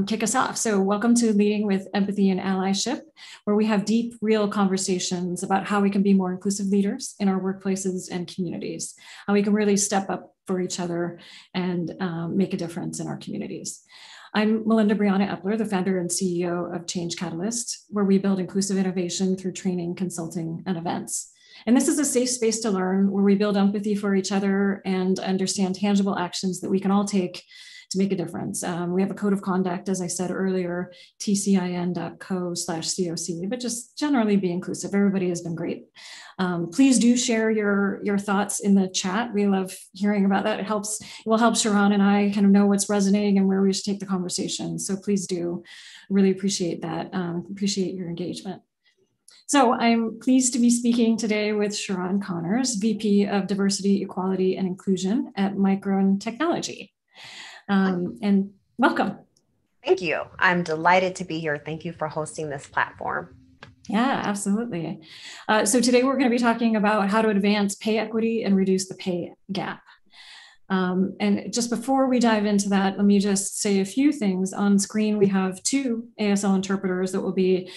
kick us off. So, welcome to Leading with Empathy and Allyship, where we have deep, real conversations about how we can be more inclusive leaders in our workplaces and communities, how we can really step up for each other and make a difference in our communities. I'm Melinda Brianna Epler, the founder and CEO of Change Catalyst, where we build inclusive innovation through training, consulting, and events. And this is a safe space to learn where we build empathy for each other and understand tangible actions that we can all take to make a difference. We have a code of conduct, as I said earlier, tcin.co/COC, but just generally be inclusive. Everybody has been great. Please do share your thoughts in the chat. We love hearing about that. It will help Sharon and I kind of know what's resonating and where we should take the conversation. So please do. Really appreciate that. Appreciate your engagement. So I'm pleased to be speaking today with Sharon Connors, VP of Diversity, Equality, and Inclusion at Micron Technology. And welcome. Thank you. I'm delighted to be here. Thank you for hosting this platform. Yeah, absolutely. So today we're going to be talking about how to advance pay equity and reduce the pay gap. And just before we dive into that, let me just say a few things. On screen, we have two ASL interpreters that will be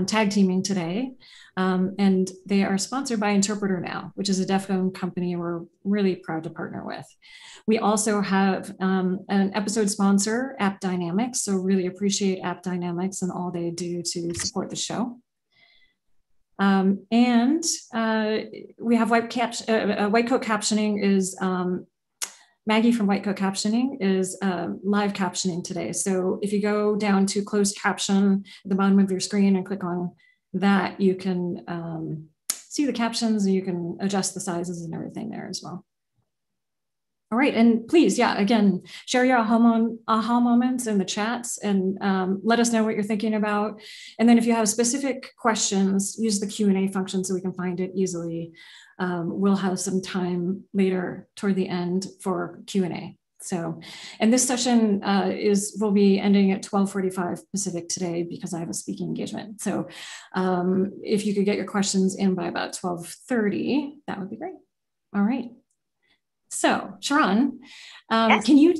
tag teaming today. And they are sponsored by Interpreter Now, which is a deaf-owned company we're really proud to partner with. We also have an episode sponsor, App Dynamics. So really appreciate App Dynamics and all they do to support the show. And we have White Coat Captioning is Maggie from White Coat Captioning is live captioning today. So if you go down to closed caption at the bottom of your screen and click on that, you can see the captions and you can adjust the sizes and everything there as well. All right, and please, again, share your aha moments in the chats and let us know what you're thinking about. And then if you have specific questions, use the Q&A function so we can find it easily. We'll have some time later toward the end for Q&A. So, and this session will be ending at 12:45 Pacific today because I have a speaking engagement. So if you could get your questions in by about 12:30, that would be great. All right. So, Sharon, Yes. can you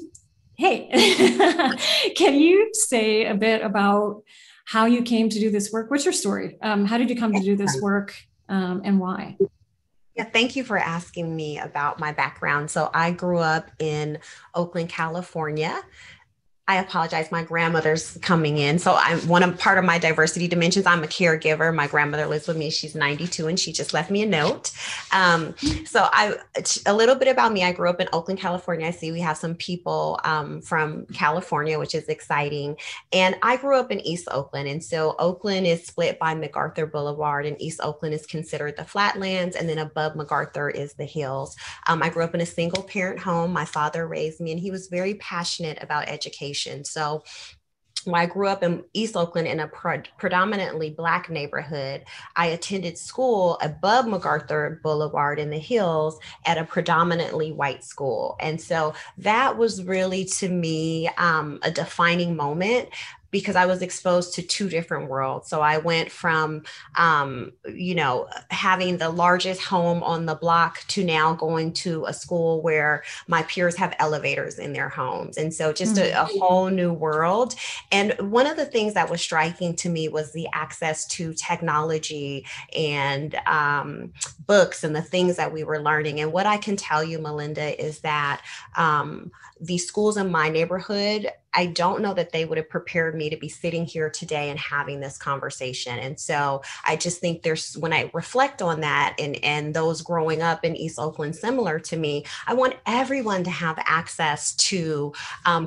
say a bit about how you came to do this work? What's your story? How did you come to do this work and why? Yeah, thank you for asking me about my background. So I grew up in Oakland, California. I apologize. My grandmother's coming in. So I'm part of my diversity dimensions. I'm a caregiver. My grandmother lives with me. She's 92 and she just left me a note. A little bit about me. I grew up in Oakland, California. I see we have some people from California, which is exciting. And I grew up in East Oakland. And so Oakland is split by MacArthur Boulevard, and East Oakland is considered the flatlands. And then above MacArthur is the hills. I grew up in a single parent home. My father raised me and he was very passionate about education. So when I grew up in East Oakland in a predominantly Black neighborhood, I attended school above MacArthur Boulevard in the hills at a predominantly white school. And so that was really, to me, a defining moment, because I was exposed to two different worlds. So I went from, having the largest home on the block to now going to a school where my peers have elevators in their homes. And so just a whole new world. And one of the things that was striking to me was the access to technology and books and the things that we were learning. And what I can tell you, Melinda, is that the schools in my neighborhood, I don't know that they would have prepared me to be sitting here today and having this conversation. And so I just think when I reflect on that and those growing up in East Oakland, similar to me, I want everyone to have access to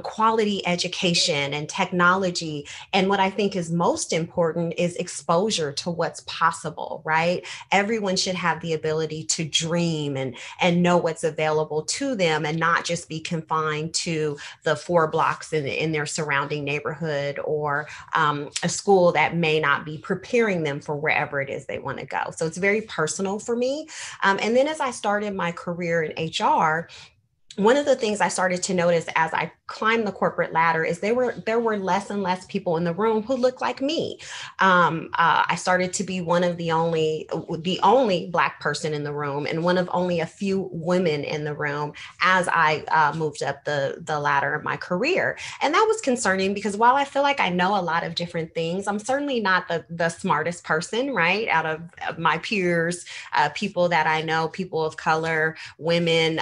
quality education and technology. And what I think is most important is exposure to what's possible, right? Everyone should have the ability to dream and know what's available to them and not just be confined to the 4 blocks in their surrounding neighborhood or a school that may not be preparing them for wherever it is they want to go. So it's very personal for me. And then as I started my career in HR, one of the things I started to notice as I climbed the corporate ladder is there were less and less people in the room who looked like me. I started to be one of the only Black person in the room, and one of only a few women in the room as I moved up the ladder of my career. And that was concerning because while I feel like I know a lot of different things, I'm certainly not the smartest person, right? Out of my peers, people that I know, people of color, women.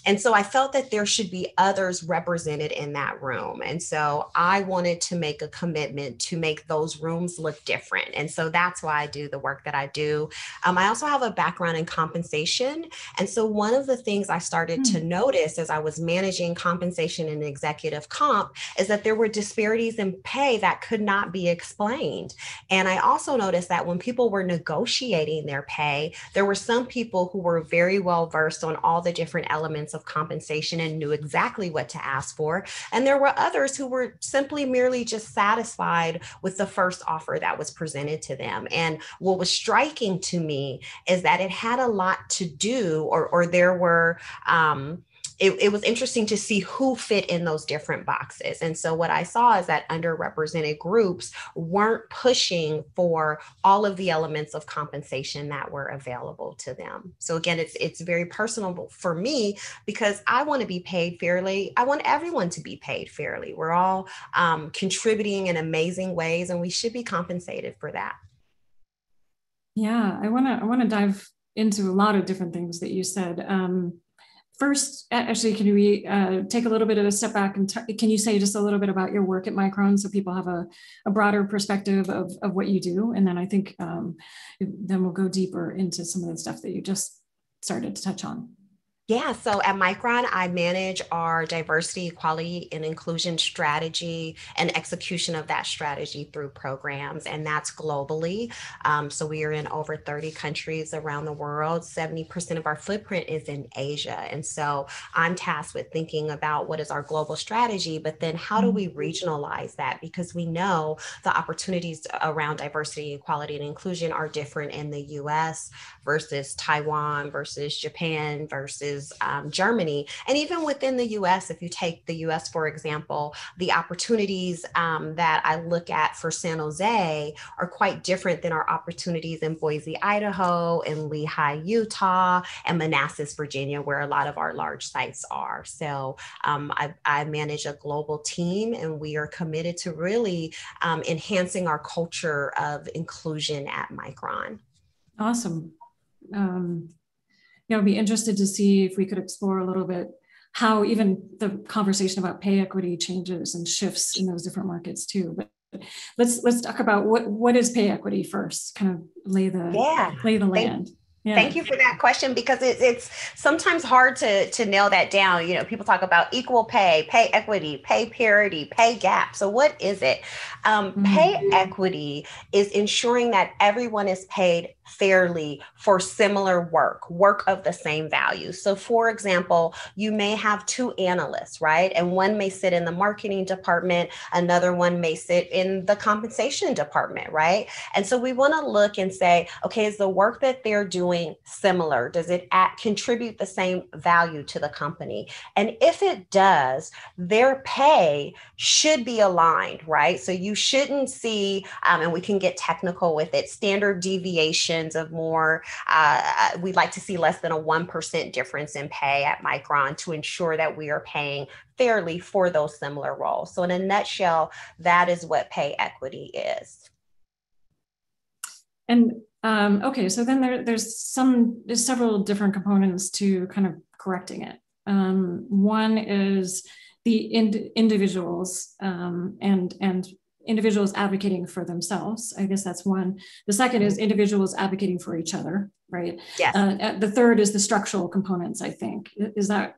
And so I felt that there should be others represented in that room. And so I wanted to make a commitment to make those rooms look different. And so that's why I do the work that I do. I also have a background in compensation. And so one of the things I started to notice as I was managing compensation and executive comp is that there were disparities in pay that could not be explained. And I also noticed that when people were negotiating their pay, there were some people who were very well versed on all the different elements of compensation and knew exactly what to ask for. And there were others who were simply merely just satisfied with the first offer that was presented to them. And what was striking to me is that it had a lot to do, or there were, it was interesting to see who fit in those different boxes. And so what I saw is that underrepresented groups weren't pushing for all of the elements of compensation that were available to them. So again, it's very personal for me because I want to be paid fairly. I want everyone to be paid fairly. We're all contributing in amazing ways, and we should be compensated for that. Yeah, I want to dive into a lot of different things that you said. First, actually, can we take a little bit of a step back and can you say just a little bit about your work at Micron so people have a broader perspective of what you do? And then I think then we'll go deeper into some of the stuff that you just started to touch on. Yeah, so at Micron, I manage our diversity, equality, and inclusion strategy and execution of that strategy through programs, and that's globally. So we are in over 30 countries around the world. 70% of our footprint is in Asia. And so I'm tasked with thinking about what is our global strategy, but then how do we regionalize that? Because we know the opportunities around diversity, equality, and inclusion are different in the US versus Taiwan versus Japan versus Germany. And even within the US, if you take the US, for example, the opportunities that I look at for San Jose are quite different than our opportunities in Boise, Idaho, and Lehigh, Utah, and Manassas, Virginia, where a lot of our large sites are. So I manage a global team, and we are committed to really enhancing our culture of inclusion at Micron. Awesome. I'd be interested to see if we could explore a little bit how even the conversation about pay equity changes and shifts in those different markets too. But let's talk about what is pay equity first. Kind of lay the land. Thank you for that question, because it's sometimes hard to nail that down. You know, people talk about equal pay, pay equity, pay parity, pay gap. So what is it? Pay equity is ensuring that everyone is paid fairly for similar work of the same value. So for example, you may have two analysts, right? And one may sit in the marketing department, another one may sit in the compensation department, right? And so we want to look and say, okay, is the work that they're doing similar? Does it contribute the same value to the company? And if it does, their pay should be aligned, right? So you shouldn't see, and we can get technical with it, standard deviation of more, we'd like to see less than a 1% difference in pay at Micron to ensure that we are paying fairly for those similar roles. So in a nutshell, that is what pay equity is. And okay, so then there's several different components to kind of correcting it. One is the individuals and individuals advocating for themselves. I guess that's one. The second is individuals advocating for each other, right? Yes. The third is the structural components, I think. Is that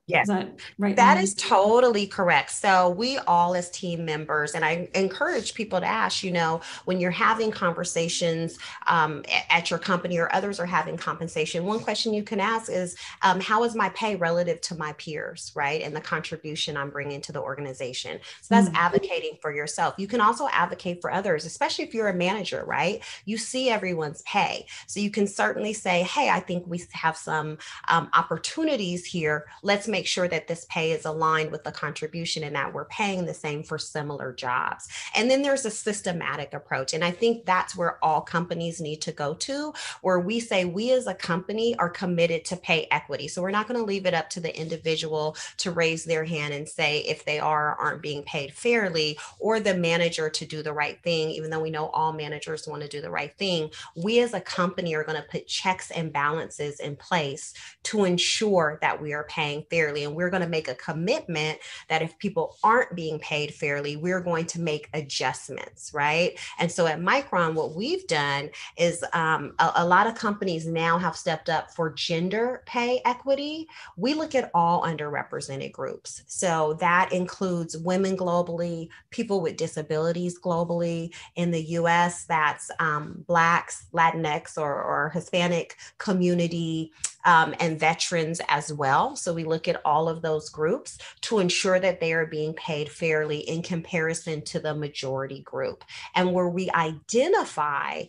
right? That is totally correct. So we all as team members, and I encourage people to ask, you know, when you're having conversations at your company or others are having compensation, one question you can ask is, how is my pay relative to my peers, right? And the contribution I'm bringing to the organization. So that's advocating for yourself. You can also advocate for others, especially if you're a manager, right? You see everyone's pay. So you can certainly say, say, hey, I think we have some opportunities here. Let's make sure that this pay is aligned with the contribution and that we're paying the same for similar jobs. And then there's a systematic approach. And I think that's where all companies need to go to, where we say we as a company are committed to pay equity. So we're not going to leave it up to the individual to raise their hand and say if they are or aren't being paid fairly, or the manager to do the right thing, even though we know all managers want to do the right thing. We as a company are going to put checks and balances in place to ensure that we are paying fairly. And we're going to make a commitment that if people aren't being paid fairly, we're going to make adjustments, right? And so at Micron, what we've done is a lot of companies now have stepped up for gender pay equity. We look at all underrepresented groups. So that includes women globally, people with disabilities globally. In the US, that's Blacks, Latinx, or Hispanic community, and veterans as well. So we look at all of those groups to ensure that they are being paid fairly in comparison to the majority group. And where we identify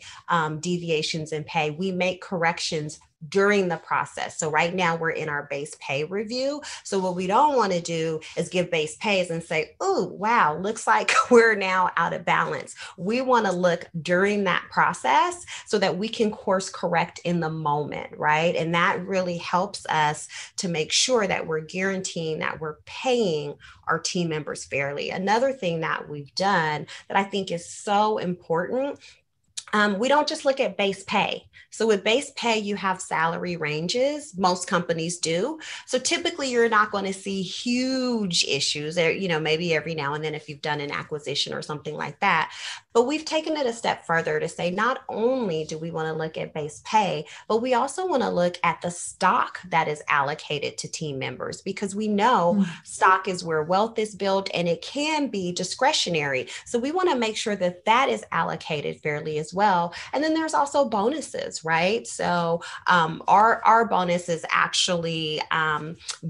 deviations in pay, we make corrections during the process. So right now we're in our base pay review. So what we don't want to do is give base pays and say, oh, wow, looks like we're now out of balance. We want to look during that process so that we can course correct in the moment, right? And that really helps us to make sure that we're guaranteeing that we're paying our team members fairly. Another thing that we've done that I think is so important, we don't just look at base pay. So with base pay, you have salary ranges. Most companies do. So typically you're not going to see huge issues there, maybe every now and then if you've done an acquisition or something like that. But we've taken it a step further to say, not only do we want to look at base pay, but we also want to look at the stock that is allocated to team members, because we know stock is where wealth is built and it can be discretionary. So we want to make sure that that is allocated fairly as well. And then there's also bonuses, right? So our bonus is actually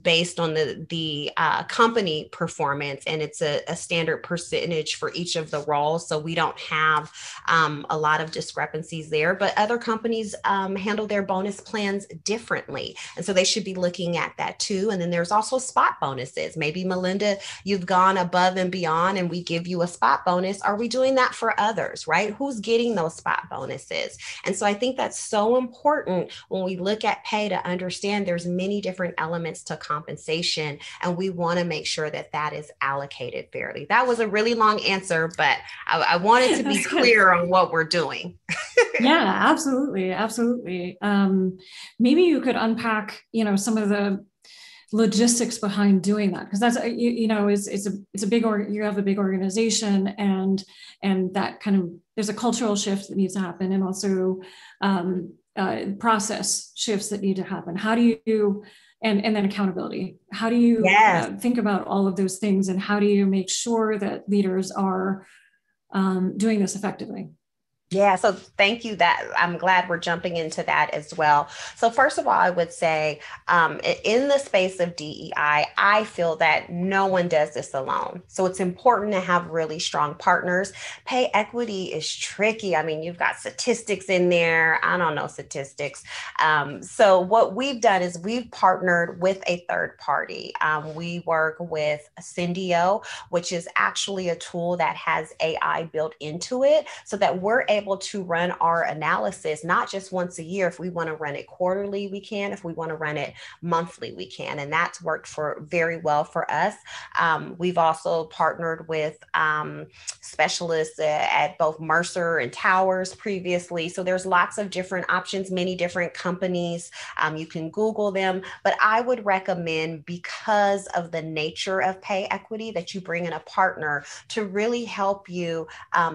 based on the company performance, and it's a standard percentage for each of the roles. So we don't have a lot of discrepancies there, but other companies handle their bonus plans differently. And so they should be looking at that too. And then there's also spot bonuses. Maybe Melinda, you've gone above and beyond and we give you a spot bonus. Are we doing that for others, right? Who's getting those spot bonuses? And so I think that's so important when we look at pay to understand there's many different elements to compensation, and we want to make sure that that is allocated fairly. That was a really long answer, but I wanted to be clear on what we're doing. Yeah, absolutely. Absolutely. Maybe you could unpack, some of the logistics behind doing that, because that's it's a big you have a big organization, and that kind of, there's a cultural shift that needs to happen, and also process shifts that need to happen. How do you and then accountability, how do you think about all of those things, and how do you make sure that leaders are doing this effectively? Yeah, so thank you. That I'm glad we're jumping into that as well. So first of all, I would say in the space of DEI, I feel that no one does this alone. So it's important to have really strong partners. Pay equity is tricky. I mean, you've got statistics in there. I don't know statistics. So what we've done is we've partnered with a third party. We work with Ascendio, which is actually a tool that has AI built into it so that we're able to run our analysis, not just once a year. If we want to run it quarterly, we can. If we want to run it monthly, we can. And that's worked very well for us. We've also partnered with specialists at both Mercer and Towers previously. So there's lots of different options, many different companies. You can Google them, but I would recommend, because of the nature of pay equity, that you bring in a partner to really help you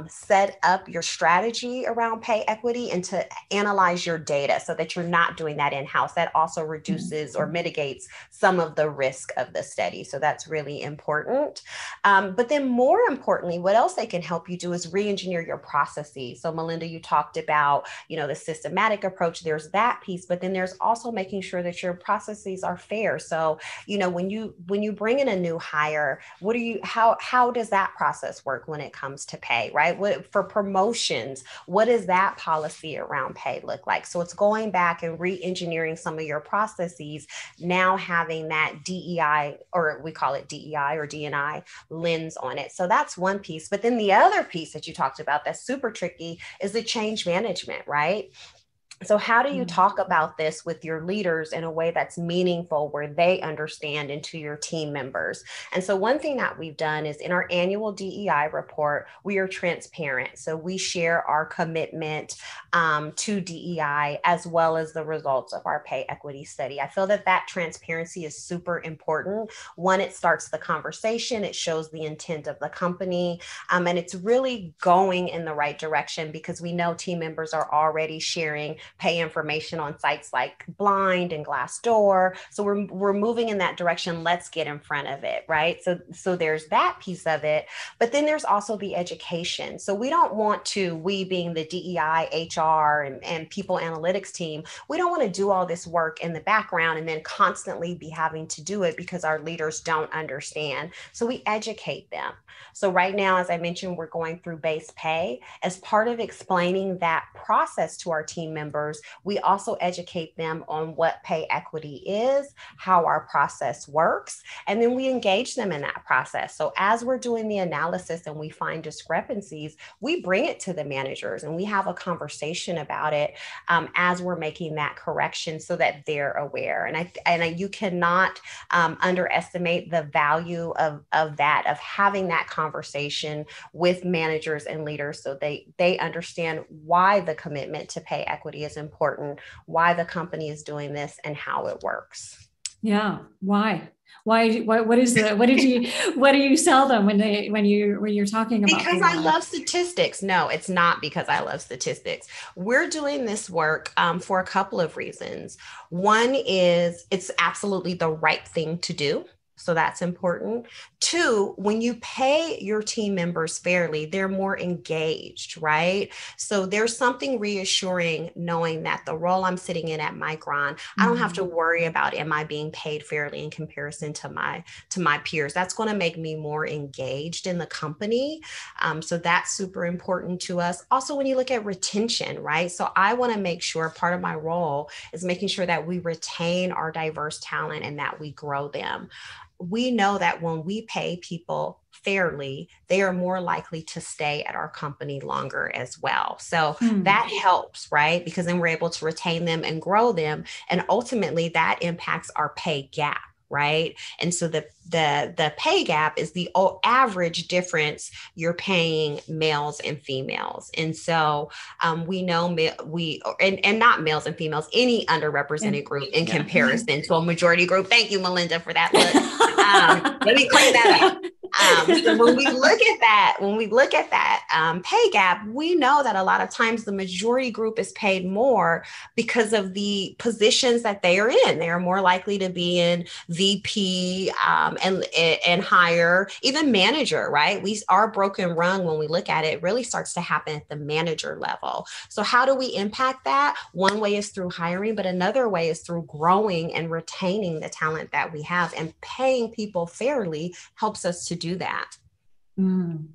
set up your strategy around pay equity and to analyze your data so that you're not doing that in-house. That also reduces or mitigates some of the risk of the study. So that's really important. But then more importantly, what else they can help you do is re-engineer your processes. So Melinda, you talked about, the systematic approach. There's that piece, but then there's also making sure that your processes are fair. So, when you bring in a new hire, how does that process work when it comes to pay, right? For promotions, what does that policy around pay look like? So it's going back and re-engineering some of your processes, now having that DEI, or we call it DEI or D&I lens on it. So that's one piece. But then the other piece that you talked about that's super tricky is the change management, right? So how do you talk about this with your leaders in a way that's meaningful, where they understand, and to your team members? And so one thing that we've done is in our annual DEI report, we are transparent. So we share our commitment to DEI as well as the results of our pay equity study. I feel that that transparency is super important. One, it starts the conversation, it shows the intent of the company, and it's really going in the right direction, because we know team members are already sharing pay information on sites like Blind and Glassdoor. So we're moving in that direction. Let's get in front of it, right? So there's that piece of it. But then there's also the education. So we don't want to, we being the DEI, HR, and people analytics team, we don't want to do all this work in the background and then constantly be having to do it because our leaders don't understand. So we educate them. So right now, as I mentioned, we're going through base pay. As part of explaining that process to our team members, we also educate them on what pay equity is, how our process works, and then we engage them in that process. So as we're doing the analysis and we find discrepancies, we bring it to the managers and we have a conversation about it as we're making that correction so that they're aware. And you cannot underestimate the value of that, of having that conversation with managers and leaders so they understand why the commitment to pay equity is important, why the company is doing this, and how it works. Yeah. Why? What do you sell them when you're talking about? Because I love statistics. No, it's not because I love statistics. We're doing this work for a couple of reasons. One is it's absolutely the right thing to do. So that's important. Two, when you pay your team members fairly, they're more engaged, right? So there's something reassuring knowing that the role I'm sitting in at Micron, I don't have to worry about, am I being paid fairly in comparison to my peers? That's going to make me more engaged in the company. So that's super important to us. Also, when you look at retention, right? So I want to make sure part of my role is making sure that we retain our diverse talent and that we grow them. We know that when we pay people fairly, they are more likely to stay at our company longer as well. So that helps, right? Because then we're able to retain them and grow them. And ultimately that impacts our pay gap. Right. And so the pay gap is the average difference you're paying males and females. And so we know and not males and females, any underrepresented group in comparison to a majority group. Thank you, Melinda, for that look. Let me clean that up. So when we look at that pay gap, we know that a lot of times the majority group is paid more because of the positions that they are in. They are more likely to be in VP and higher, even manager, right? Our broken rung, when we look at it, really starts to happen at the manager level. So how do we impact that? One way is through hiring, but another way is through growing and retaining the talent that we have, and paying people fairly helps us to do that. And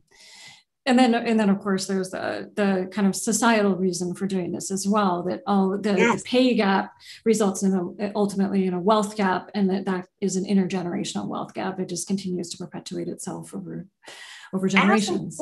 then of course there's the kind of societal reason for doing this as well, that the pay gap results in ultimately in a wealth gap, and that is an intergenerational wealth gap. It just continues to perpetuate itself over generations.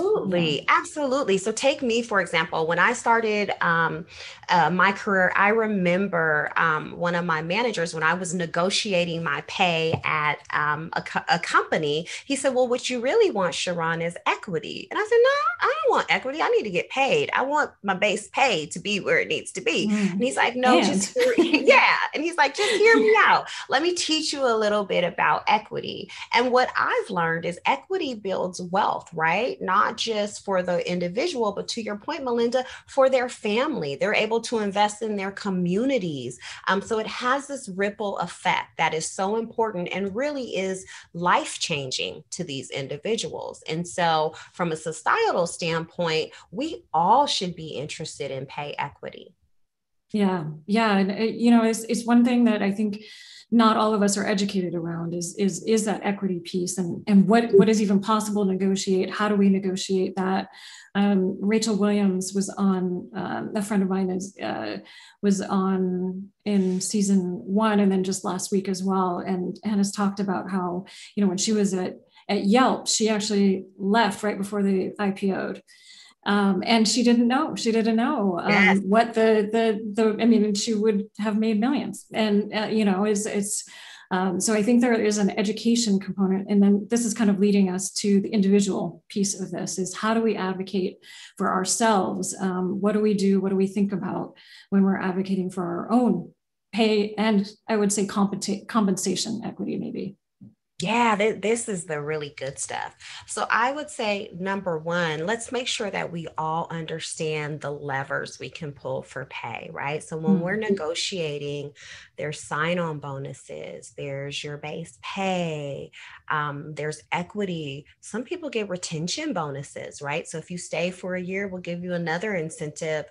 Absolutely. So take me, for example, when I started my career, I remember one of my managers, when I was negotiating my pay at a company, he said, well, what you really want, Sharon, is equity. And I said, no, I don't want equity. I need to get paid. I want my base pay to be where it needs to be. And he's like, no, And he's like, just hear me out. Let me teach you a little bit about equity. And what I've learned is equity builds wealth. Right? Not just for the individual, but to your point, Melinda, for their family. They're able to invest in their communities. So it has this ripple effect that is so important and really is life-changing to these individuals. And so from a societal standpoint, we all should be interested in pay equity. Yeah. And it's one thing that I think not all of us are educated around is that equity piece, and what is even possible to negotiate. How do we negotiate that? Rachel Williams was on, a friend of mine was on in season 1, and then just last week as well, and has talked about how, when she was at Yelp, she actually left right before they IPO'd. And she didn't know. Yes. What I mean, she would have made millions, and so I think there is an education component, and then this is kind of leading us to the individual piece of this: is how do we advocate for ourselves? What do we do? What do we think about when we're advocating for our own pay, and I would say compensation equity, maybe. Yeah, this is the really good stuff. So I would say, number one, let's make sure that we all understand the levers we can pull for pay, right? So when we're negotiating, there's sign-on bonuses, there's your base pay, there's equity. Some people get retention bonuses, right? So if you stay for a year, we'll give you another incentive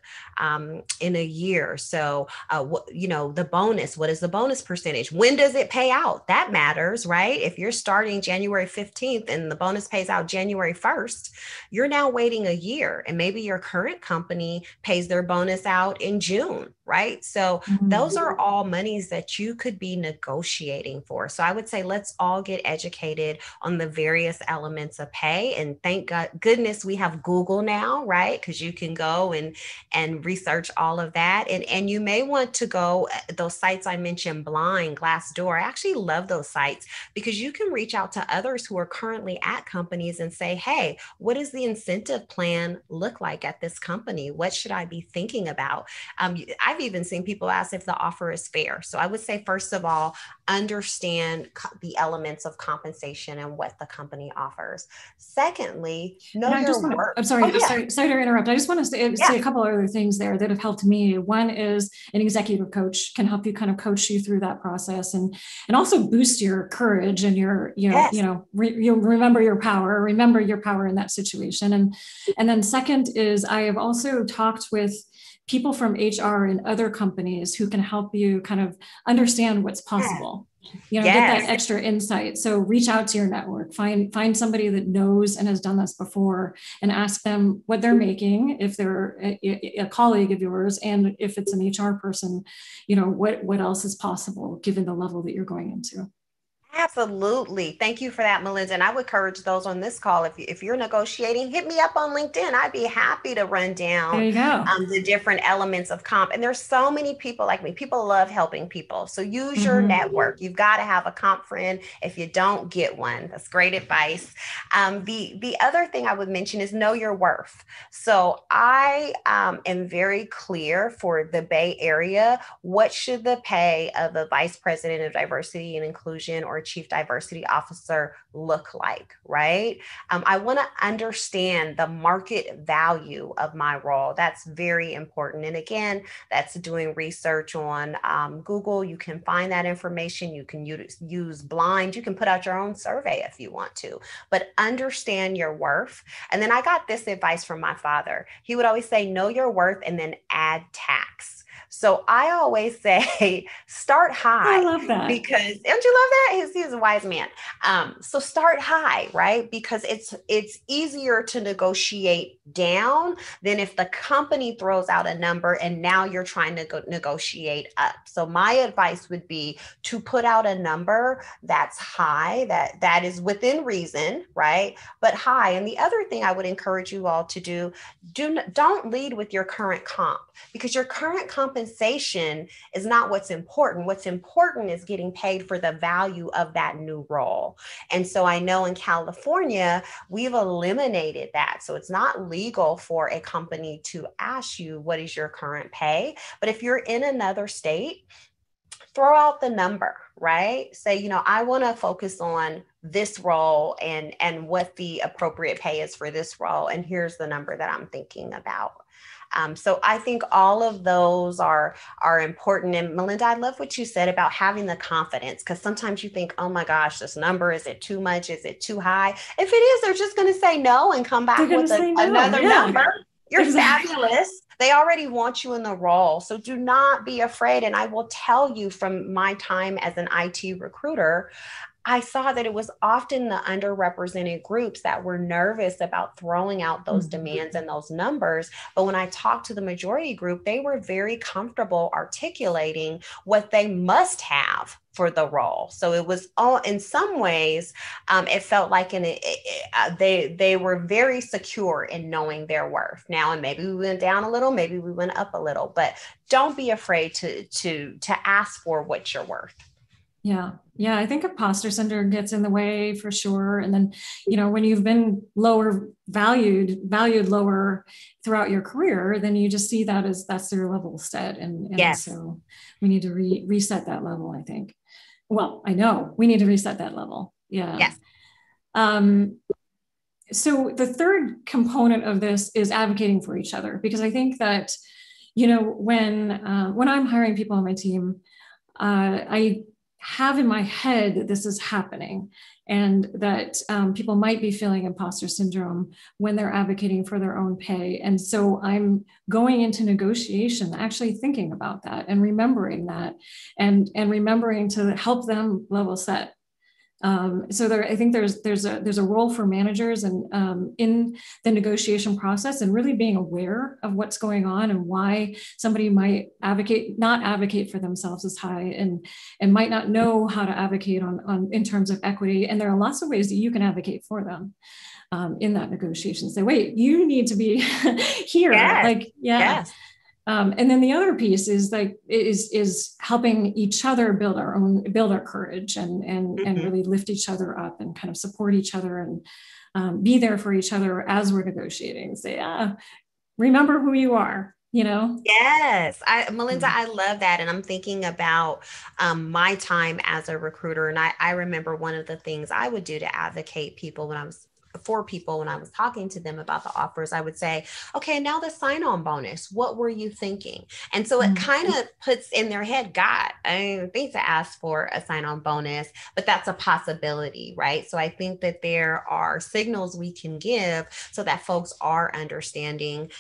in a year. So, the bonus, what is the bonus percentage? When does it pay out? That matters, right? If you're starting January 15th and the bonus pays out January 1st, you're now waiting a year, and maybe your current company pays their bonus out in June, right? So those are all monies that you could be negotiating for. So I would say, let's all get educated on the various elements of pay. And thank goodness we have Google now, right? Because you can go and research all of that. And you may want to go, those sites I mentioned, Blind, Glassdoor. I actually love those sites because you can reach out to others who are currently at companies and say, hey, what does the incentive plan look like at this company? What should I be thinking about? I've even seen people ask if the offer is fair. So I would say, first of all, understand the elements of compensation and what the company offers. Secondly, know your worth. I'm sorry, sorry to interrupt. I just want to say a couple other things there that have helped me. One is an executive coach can help you kind of coach you through that process, and also boost your courage and your, you'll remember your power in that situation. And then second is, I have also talked with people from HR in other companies who can help you kind of understand what's possible. Get that extra insight. So reach out to your network, find somebody that knows and has done this before, and ask them what they're making if they're a colleague of yours, and if it's an HR person, what else is possible given the level that you're going into. Absolutely. Thank you for that, Melinda. And I would encourage those on this call, if you're negotiating, hit me up on LinkedIn. I'd be happy to run down the different elements of comp. And there's so many people like me. People love helping people. So use your network. You've got to have a comp friend. If you don't, get one. That's great advice. The other thing I would mention is know your worth. So I am very clear for the Bay Area. What should the pay of a vice president of diversity and inclusion or chief diversity officer look like, right? I want to understand the market value of my role. That's very important. And again, that's doing research on Google. You can find that information. You can use Blind. You can put out your own survey if you want to, but understand your worth. And then I got this advice from my father. He would always say, know your worth and then add tax. So I always say, start high. I love that. Because, don't you love that? He's a wise man. So start high, right? Because it's easier to negotiate down than if the company throws out a number and now you're trying to negotiate up. So my advice would be to put out a number that's high, that is within reason, right? But high. And the other thing I would encourage you all to do, don't lead with your current comp, because your current compensation is not what's important. What's important is getting paid for the value of that new role. And so I know in California, we've eliminated that. So it's not legal for a company to ask you, what is your current pay? But if you're in another state, throw out the number, right? Say, I want to focus on this role and what the appropriate pay is for this role. And here's the number that I'm thinking about. So I think all of those are important. And Melinda, I love what you said about having the confidence, because sometimes you think, oh my gosh, this number, is it too much? Is it too high? If it is, they're just going to say no and come back with another number. You're Exactly. fabulous. They already want you in the role. So do not be afraid. And I will tell you from my time as an IT recruiter, I saw that it was often the underrepresented groups that were nervous about throwing out those demands and those numbers. But when I talked to the majority group, they were very comfortable articulating what they must have for the role. So it was all, in some ways, it felt like they were very secure in knowing their worth. Now, and maybe we went down a little, maybe we went up a little, but don't be afraid to ask for what you're worth. Yeah. Yeah. I think imposter syndrome gets in the way for sure. And then, you know, when you've been lower valued lower throughout your career, then you just see that as that's their level set. And Yes. so we need to reset that level, I think. Well, I know we need to reset that level. Yeah. Yes. Um, so the third component of this is advocating for each other, because I think that, you know, when I'm hiring people on my team, I have in my head that this is happening and that people might be feeling imposter syndrome when they're advocating for their own pay. And so I'm going into negotiation, actually thinking about that and remembering that and remembering to help them level set. So there, I think there's a role for managers and in the negotiation process and really being aware of what's going on and why somebody might not advocate for themselves as high and might not know how to advocate on in terms of equity. And there are lots of ways that you can advocate for them in that negotiation. Say, wait, you need to be here. Yes. Like, yeah. Yes. And then the other piece is like is helping each other build our courage and really lift each other up and kind of support each other and be there for each other as we're negotiating. Say, remember who you are, you know? Yes, Melinda, I love that. And I'm thinking about my time as a recruiter. And I remember one of the things I would do to advocate people when I was for people when I was talking to them about the offers, I would say, okay, now the sign-on bonus, what were you thinking? And so it kind of puts in their head, God, I didn't think to ask for a sign-on bonus, but that's a possibility, right? So I think that there are signals we can give so that folks are understanding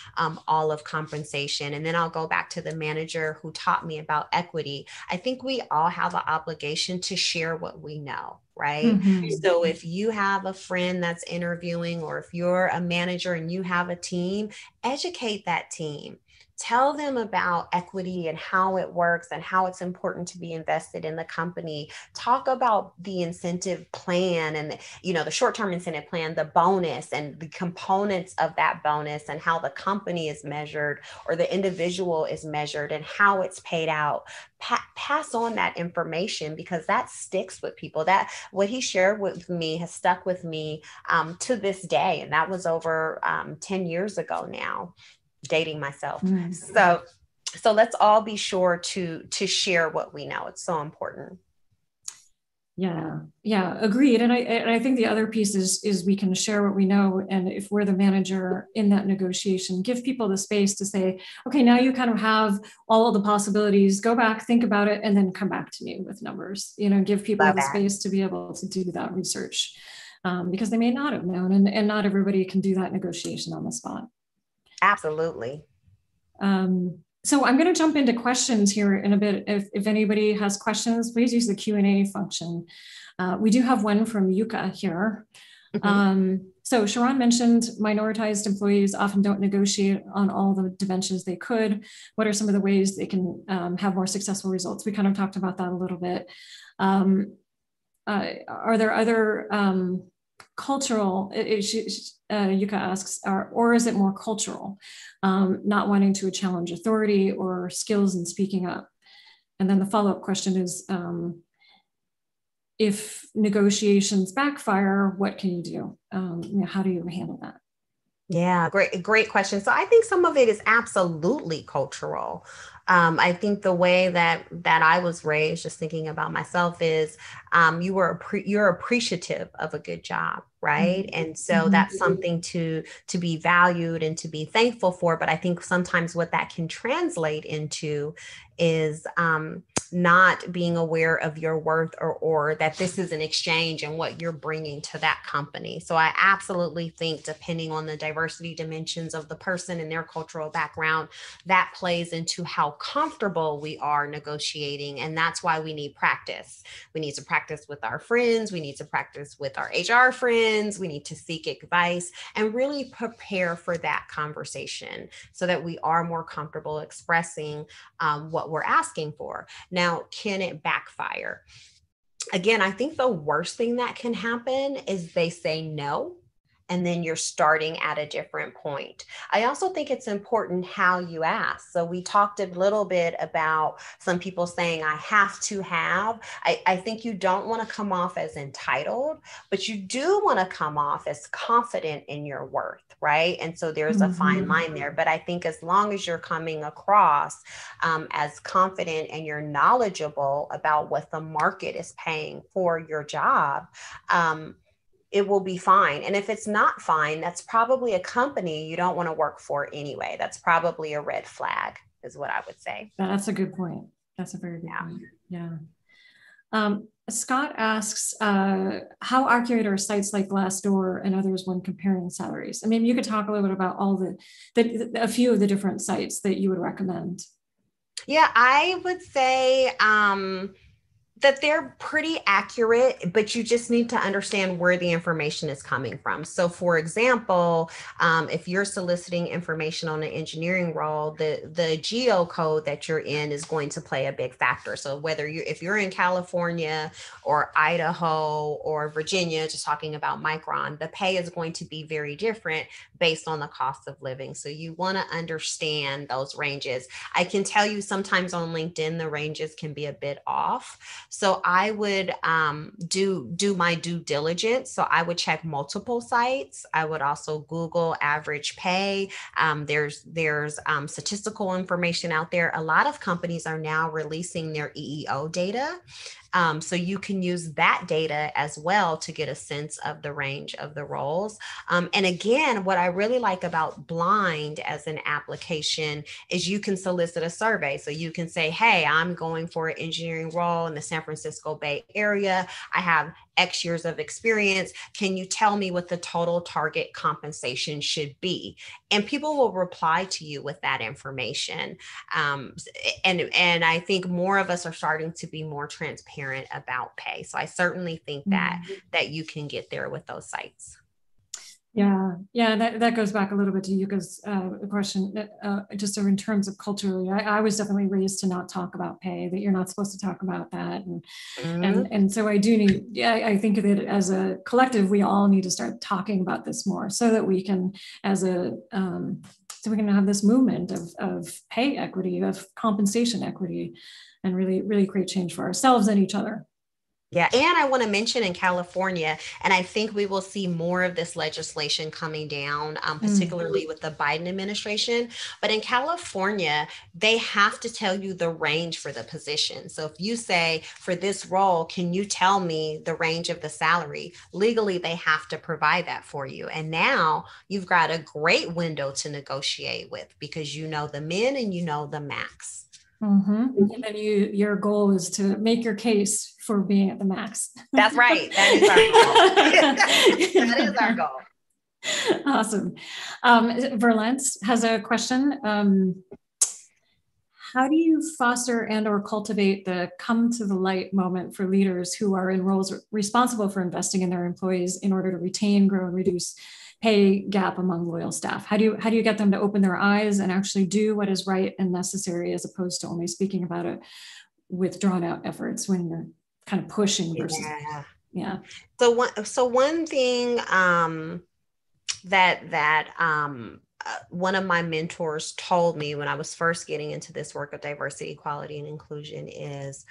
all of compensation. And then I'll go back to the manager who taught me about equity. I think we all have an obligation to share what we know. Right. Mm-hmm. So if you have a friend that's interviewing, or if you're a manager and you have a team, educate that team. Tell them about equity and how it works and how it's important to be invested in the company. Talk about the incentive plan and, the short-term incentive plan, the bonus and the components of that bonus and how the company is measured or the individual is measured and how it's paid out. Pass on that information because that sticks with people. That what he shared with me has stuck with me to this day. And that was over 10 years ago now. Dating myself. So let's all be sure to share what we know. It's so important. Yeah, agreed. And I think the other piece is we can share what we know. And if we're the manager in that negotiation, give people the space to say, okay, now you kind of have all of the possibilities, go back, think about it, and then come back to me with numbers, give people the space to be able to do that research because they may not have known and not everybody can do that negotiation on the spot. Absolutely. So I'm going to jump into questions here in a bit. If anybody has questions, please use the Q&A function. We do have one from Yuka here. Mm-hmm. So Sharon mentioned minoritized employees often don't negotiate on all the dimensions they could. What are some of the ways they can have more successful results? We kind of talked about that a little bit. Are there other cultural issues, Yuka asks, or is it more cultural, not wanting to challenge authority or skills in speaking up? And then the follow-up question is, if negotiations backfire, what can you do? How do you handle that? Yeah, great question. So I think some of it is absolutely cultural. I think the way that I was raised, just thinking about myself, is you're appreciative of a good job, right? And so that's something to be valued and to be thankful for. But I think sometimes what that can translate into is not being aware of your worth, or that this is an exchange and what you're bringing to that company. So I absolutely think, depending on the diversity dimensions of the person and their cultural background, that plays into how comfortable we are negotiating. And that's why we need practice. We need to practice with our friends. We need to practice with our HR friends. We need to seek advice and really prepare for that conversation so that we are more comfortable expressing what we're asking for. Now, can it backfire? Again, I think the worst thing that can happen is they say no, and then you're starting at a different point. I also think it's important how you ask. So we talked a little bit about some people saying, I have to have. I think you don't want to come off as entitled, but you do want to come off as confident in your worth, right? And so there's a fine line there. But I think as long as you're coming across as confident and you're knowledgeable about what the market is paying for your job, it will be fine. And if it's not fine, that's probably a company you don't want to work for anyway. That's probably a red flag, is what I would say. That's a good point. That's a very good point. Yeah. Scott asks, how accurate are sites like Glassdoor and others when comparing salaries? I mean, you could talk a little bit about all a few of the different sites that you would recommend. Yeah, I would say that they're pretty accurate, but you just need to understand where the information is coming from. So for example, if you're soliciting information on an engineering role, the geocode that you're in is going to play a big factor. So if you're in California or Idaho or Virginia, just talking about Micron, the pay is going to be very different based on the cost of living. So you want to understand those ranges. I can tell you sometimes on LinkedIn, the ranges can be a bit off. So I would do my due diligence. So I would check multiple sites. I would also Google average pay. There's statistical information out there. A lot of companies are now releasing their EEO data. So you can use that data as well to get a sense of the range of the roles. And again, what I really like about Blind as an application is you can solicit a survey. So you can say, hey, I'm going for an engineering role in the San Francisco Bay Area. I have X years of experience. Can you tell me what the total target compensation should be? And people will reply to you with that information. And I think more of us are starting to be more transparent about pay. So I certainly think that you can get there with those sites. Yeah, that goes back a little bit to Yuka's question, just in terms of culturally. I was definitely raised to not talk about pay, that you're not supposed to talk about that. And so I do need, I think that as a collective, we all need to start talking about this more so that we can, so we can have this movement of pay equity, of compensation equity, and really, really create change for ourselves and each other. Yeah. And I want to mention in California, and I think we will see more of this legislation coming down, particularly with the Biden administration. But in California, they have to tell you the range for the position. So if you say, for this role, can you tell me the range of the salary? Legally, they have to provide that for you. And now you've got a great window to negotiate with because you know the min and you know the max. And then your goal is to make your case for being at the max. That's right. That is our goal. That is our goal. Awesome. Verlance has a question. How do you foster and or cultivate the come to the light moment for leaders who are in roles responsible for investing in their employees in order to retain, grow, and reduce pay gap among loyal staff? How do you get them to open their eyes and actually do what is right and necessary, as opposed to only speaking about it with drawn out efforts when you're kind of pushing versus So one thing that one of my mentors told me when I was first getting into this work of diversity, equality, and inclusion is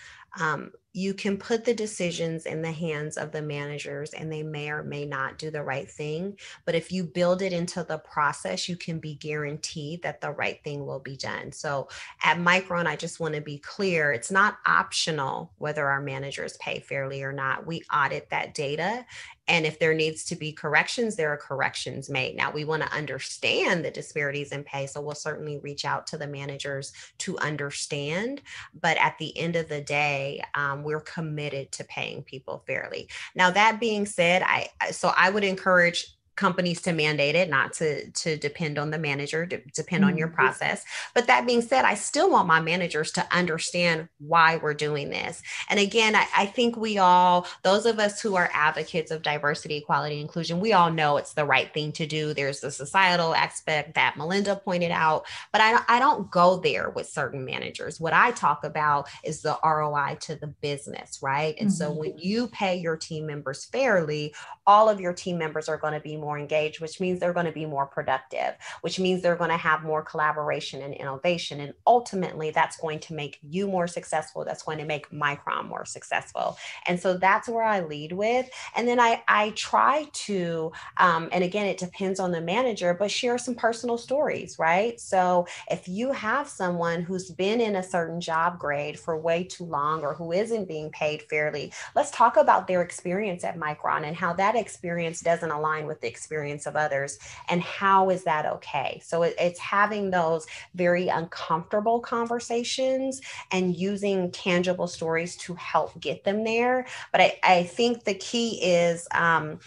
You can put the decisions in the hands of the managers and they may or may not do the right thing. But if you build it into the process, you can be guaranteed that the right thing will be done. So at Micron, I just want to be clear, it's not optional whether our managers pay fairly or not. We audit that data. And if there needs to be corrections, there are corrections made. Now, we want to understand the disparities in pay. So we'll certainly reach out to the managers to understand. But at the end of the day, we're committed to paying people fairly. Now, that being said, I would encourage companies to mandate it, not to depend on the manager, to depend on your process. But that being said, I still want my managers to understand why we're doing this. And again, I think we all, those of us who are advocates of diversity, equality, inclusion, we all know it's the right thing to do. There's the societal aspect that Melinda pointed out, but I don't go there with certain managers. What I talk about is the ROI to the business, right? And so when you pay your team members fairly, all of your team members are going to be more engaged, which means they're going to be more productive, which means they're going to have more collaboration and innovation. And ultimately, that's going to make you more successful. That's going to make Micron more successful. And so that's where I lead with. And then I try to, and again, it depends on the manager, but share some personal stories, right? So if you have someone who's been in a certain job grade for way too long or who isn't being paid fairly, let's talk about their experience at Micron and how that experience doesn't align with the experience of others, and how is that okay? So it's having those very uncomfortable conversations and using tangible stories to help get them there. But I think the key is at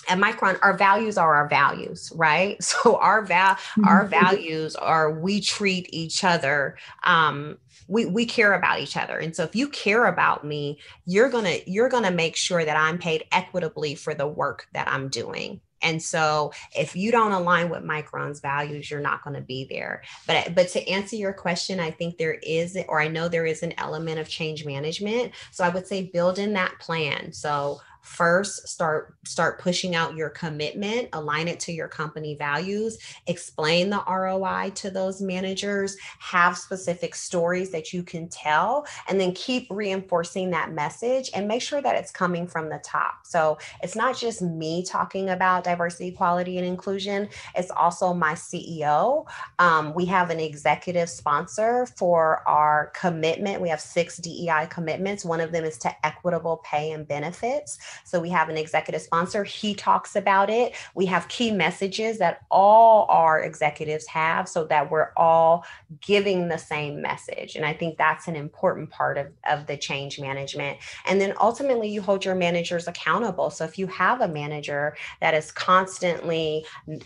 Micron, our values are our values, right? So our values are, we treat each other, we care about each other. And so if you care about me, you're gonna make sure that I'm paid equitably for the work that I'm doing. And so if you don't align with Micron's values, you're not going to be there. But to answer your question, I think there is, or I know there is, an element of change management. So I would say build in that plan. So first, start pushing out your commitment, align it to your company values, explain the ROI to those managers, have specific stories that you can tell, and then keep reinforcing that message and make sure that it's coming from the top. So it's not just me talking about diversity, equality, and inclusion. It's also my CEO. We have an executive sponsor for our commitment. We have 6 DEI commitments. One of them is to equitable pay and benefits. So we have an executive sponsor. He talks about it. We have key messages that all our executives have so that we're all giving the same message. And I think that's an important part of the change management. And then ultimately, you hold your managers accountable. So if you have a manager that is constantly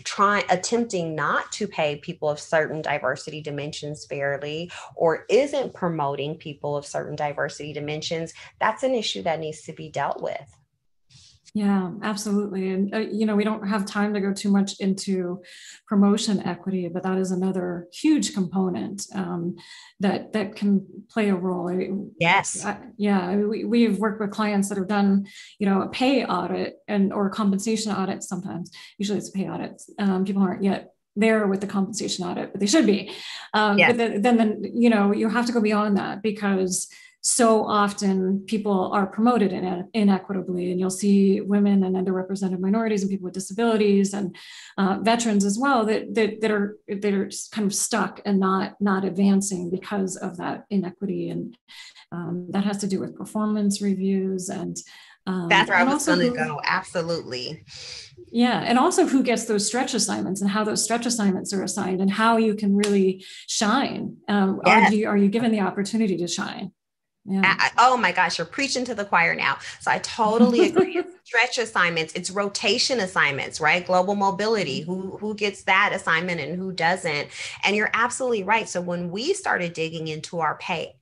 attempting not to pay people of certain diversity dimensions fairly, or isn't promoting people of certain diversity dimensions, that's an issue that needs to be dealt with. Yeah, absolutely. And, we don't have time to go too much into promotion equity, but that is another huge component that can play a role. Yes. We've worked with clients that have done, a pay audit or compensation audit sometimes. Usually it's a pay audit. People aren't yet there with the compensation audit, but they should be. But then, you have to go beyond that, because so often people are promoted inequitably, and you'll see women and underrepresented minorities and people with disabilities and veterans as well that are kind of stuck and not advancing because of that inequity. And that has to do with performance reviews and that's where I was going to go. Absolutely. Yeah. And also who gets those stretch assignments and how those stretch assignments are assigned and how you can really shine. Are you given the opportunity to shine? Yeah. Oh my gosh, you're preaching to the choir now. So I totally agree. It's stretch assignments, it's rotation assignments, right? Global mobility, who gets that assignment and who doesn't. And you're absolutely right. So when we started digging into our pay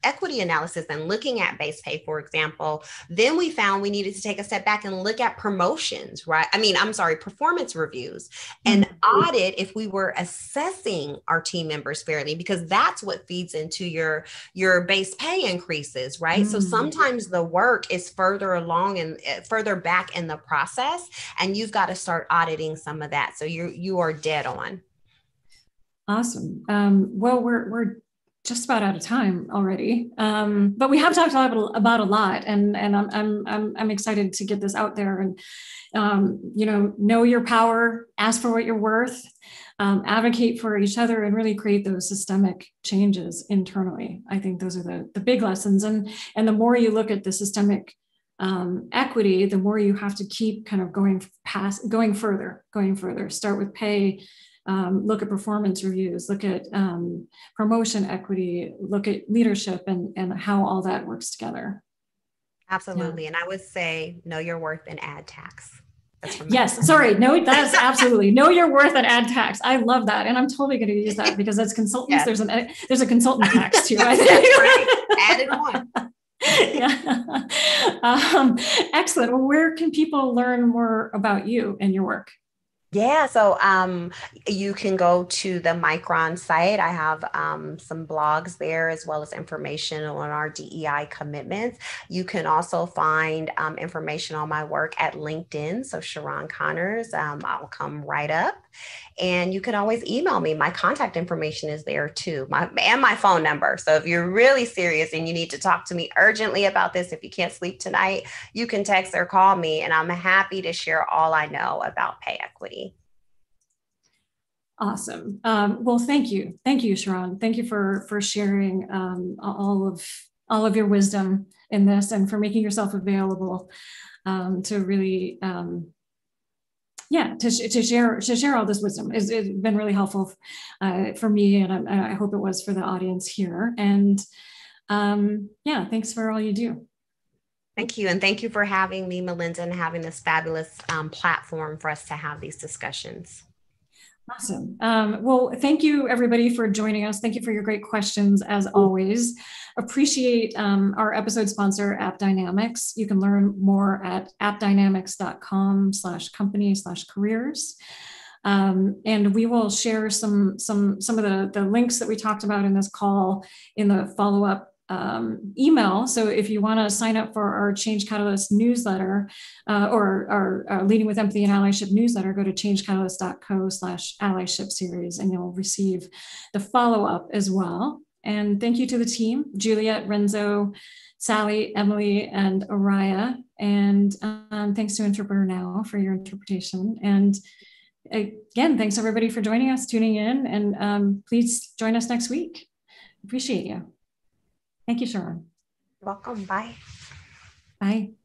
equity analysis and looking at base pay, for example, then we found we needed to take a step back and look at promotions, right? Performance reviews, and audit if we were assessing our team members fairly, because that's what feeds into your base pay increases, right? So sometimes the work is further along and further back in the process, and you've got to start auditing some of that. So you are dead on. Awesome. Well, we're just about out of time already, but we have talked about a lot, and I'm excited to get this out there. And know your power, ask for what you're worth, advocate for each other, and really create those systemic changes internally. I think those are the big lessons. And the more you look at the systemic equity, the more you have to keep kind of going further. Start with pay. Look at performance reviews, look at promotion equity, look at leadership, and how all that works together. Absolutely. Yeah. And I would say, know your worth and add tax. Yes. Sorry. No, that's absolutely know your worth and add tax. I love that. And I'm totally going to use that because as consultants, yes. there's a consultant tax too. I think. That's right. Added one. Yeah. Excellent. Well, where can people learn more about you and your work? Yeah, so you can go to the Micron site. I have some blogs there as well as information on our DEI commitments. You can also find information on my work at LinkedIn. So Sharon Connors, I'll come right up. And you can always email me. My contact information is there too, my phone number. So if you're really serious and you need to talk to me urgently about this, if you can't sleep tonight, you can text or call me, and I'm happy to share all I know about pay equity. Awesome. Well, thank you. Thank you, Sharon. Thank you for sharing all of your wisdom in this, and for making yourself available to really to share all this wisdom. It's been really helpful for me, and I hope it was for the audience here. And thanks for all you do. Thank you. And thank you for having me, Melinda, and having this fabulous platform for us to have these discussions. Awesome. Well, thank you everybody for joining us. Thank you for your great questions as always. Appreciate our episode sponsor, AppDynamics. You can learn more at appdynamics.com/company/careers. And we will share some of the links that we talked about in this call in the follow-up email. So if you want to sign up for our Change Catalyst newsletter or our Leading with Empathy and Allyship newsletter, go to changecatalyst.co/allyship series, and you'll receive the follow-up as well. And thank you to the team, Juliet, Renzo, Sally, Emily, and Araya. And thanks to Interpreter Now for your interpretation. And again, thanks everybody for joining us, tuning in, and please join us next week. Appreciate you. Thank you, Sharon. You're welcome. Bye. Bye.